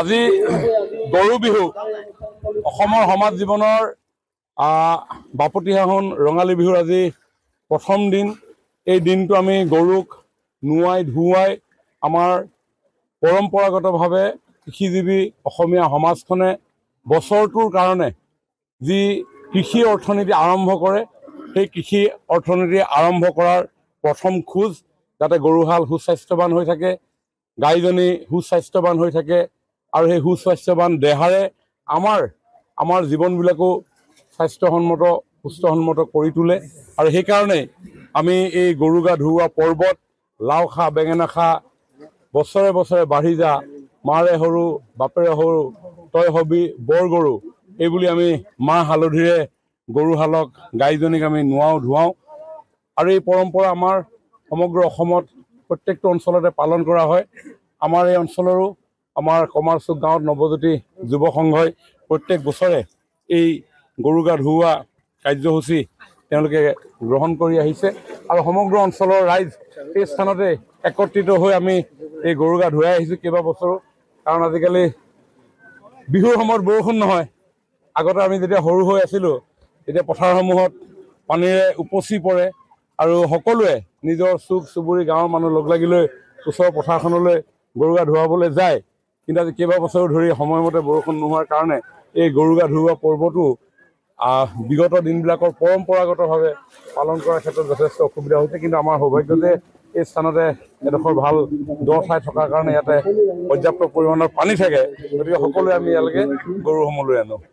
আজি গৰু বিহু অসমৰ সমাজ জীৱনৰ বাপতিসাহোন ৰঙালী বিহুৰ আজি প্ৰথম দিন। এই দিনটো আমি গৰুক নুৱাই ধুৱাই আমাৰ পৰম্পৰাগতভাৱে কৃষিজীৱী অসমীয়া সমাজখনে বছৰটোৰ কাৰণে যি কৃষি অৰ্থনীতি আৰম্ভ কৰে, সেই কৃষি অৰ্থনীতি আৰম্ভ কৰাৰ প্ৰথম খোজ যাতে গৰুহাল সুস্বাস্থ্যৱান হৈ থাকে, গাইজনী সুস্বাস্থ্যৱান হৈ থাকে আৰু সেই সুস্বাস্থ্যৱান দেহাৰে আমাৰ জীৱনবিলাকো স্বাস্থ্যসন্মত সুস্থসন্মত কৰি তোলে। আৰু সেইকাৰণে আমি এই গৰু গা ধুওৱা পৰ্বত লাও খা বেঙেনা খা বছৰে বছৰে বাঢ়ি যা, মাৰে সৰু বাপেৰে সৰু তই হবি বৰ গৰু, এইবুলি আমি মাহ হালধিৰে গৰুহালক গাইজনীক আমি নুৱাওঁ ধুৱাওঁ। আৰু এই পৰম্পৰা আমাৰ সমগ্ৰ অসমত প্ৰত্যেকটো অঞ্চলতে পালন কৰা হয়। আমাৰ এই অঞ্চলৰো আমাৰ কমাৰচুক গাঁৱত নৱজ্যোতি যুৱ সংঘই প্ৰত্যেক বছৰে এই গৰু গা ধুওৱা কাৰ্যসূচী তেওঁলোকে গ্ৰহণ কৰি আহিছে আৰু সমগ্ৰ অঞ্চলৰ ৰাইজ এই স্থানতে একত্ৰিত হৈ আমি এই গৰু গা ধুৱাই আহিছোঁ কেইবা বছৰো। কাৰণ আজিকালি বিহুৰ সময়ত বৰষুণ নহয়। আগতে আমি যেতিয়া সৰু হৈ আছিলোঁ তেতিয়া পথাৰসমূহত পানীৰে উপচি পৰে আৰু সকলোৱে নিজৰ চুক চুবুৰী গাঁৱৰ মানুহ লগ লাগি লৈ ওচৰৰ পথাৰখনলৈ গৰু গা ধুৱাবলৈ যায়। কিন্তু আজি কেইবা বছৰো ধৰি সময়মতে বৰষুণ নোহোৱাৰ কাৰণে এই গৰু গা ধুওৱা পৰ্বটো বিগত দিনবিলাকৰ পৰম্পৰাগতভাৱে পালন কৰাৰ ক্ষেত্ৰত যথেষ্ট অসুবিধা হৈছে। কিন্তু আমাৰ সৌভাগ্য যে এই স্থানতে এডোখৰ ভাল দ ঠাই থকাৰ কাৰণে ইয়াতে পৰ্যাপ্ত পৰিমাণৰ পানী থাকে, গতিকে সকলোৱে আমি ইয়ালৈকে গৰুসমূহ লৈ আনো।